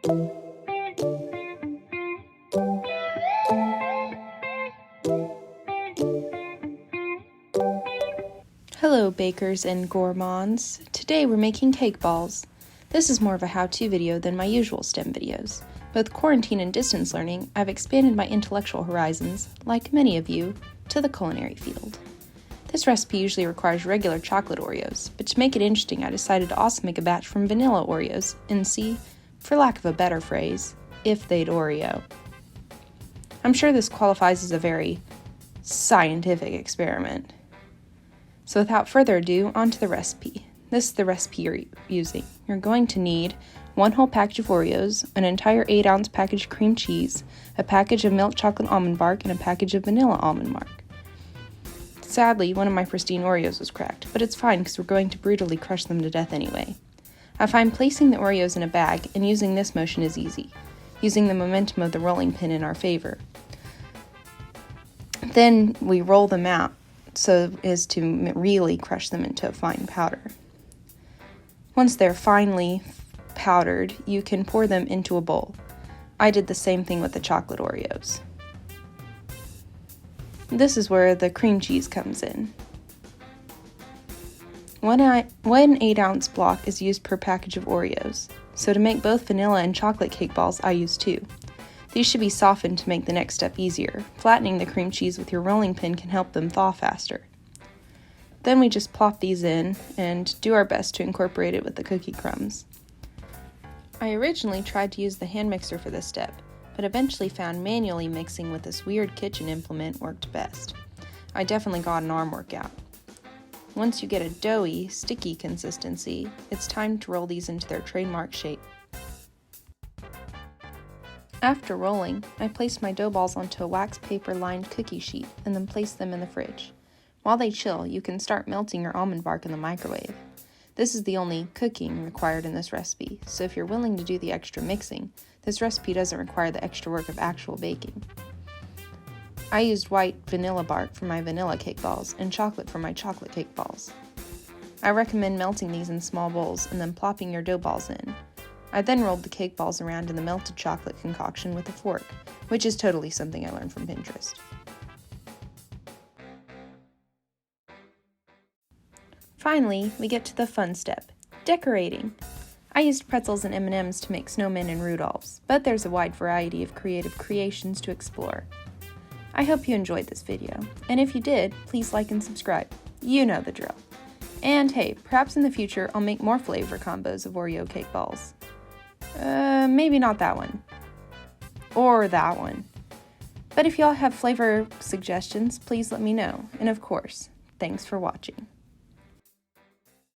Hello bakers and gourmands. Today we're making cake balls. This is more of a how-to video than my usual STEM videos. With quarantine and distance learning, I've expanded my intellectual horizons, like many of you, to the culinary field. This recipe usually requires regular chocolate Oreos, but to make it interesting I decided to also make a batch from vanilla Oreos and see, for lack of a better phrase, if they'd Oreo. I'm sure this qualifies as a very scientific experiment. So without further ado, on to the recipe. This is the recipe you're using. You're going to need 1 whole package of Oreos, an entire 8-ounce package of cream cheese, a package of milk chocolate almond bark, and a package of vanilla almond bark. Sadly, one of my pristine Oreos was cracked, but it's fine because we're going to brutally crush them to death anyway. I find placing the Oreos in a bag and using this motion is easy, using the momentum of the rolling pin in our favor. Then we roll them out so as to really crush them into a fine powder. Once they're finely powdered, you can pour them into a bowl. I did the same thing with the chocolate Oreos. This is where the cream cheese comes in. One 8-ounce block is used per package of Oreos, so to make both vanilla and chocolate cake balls, I use 2. These should be softened to make the next step easier. Flattening the cream cheese with your rolling pin can help them thaw faster. Then we just plop these in and do our best to incorporate it with the cookie crumbs. I originally tried to use the hand mixer for this step, but eventually found manually mixing with this weird kitchen implement worked best. I definitely got an arm workout. Once you get a doughy, sticky consistency, it's time to roll these into their trademark shape. After rolling, I placed my dough balls onto a wax paper lined cookie sheet and then placed them in the fridge. While they chill, you can start melting your almond bark in the microwave. This is the only cooking required in this recipe, so if you're willing to do the extra mixing, this recipe doesn't require the extra work of actual baking. I used white vanilla bark for my vanilla cake balls and chocolate for my chocolate cake balls. I recommend melting these in small bowls and then plopping your dough balls in. I then rolled the cake balls around in the melted chocolate concoction with a fork, which is totally something I learned from Pinterest. Finally, we get to the fun step, decorating. I used pretzels and M&Ms to make snowmen and Rudolphs, but there's a wide variety of creative creations to explore. I hope you enjoyed this video, and if you did, please like and subscribe. You know the drill. And hey, perhaps in the future I'll make more flavor combos of Oreo cake balls. Maybe not that one. Or that one. But if y'all have flavor suggestions, please let me know. And of course, thanks for watching.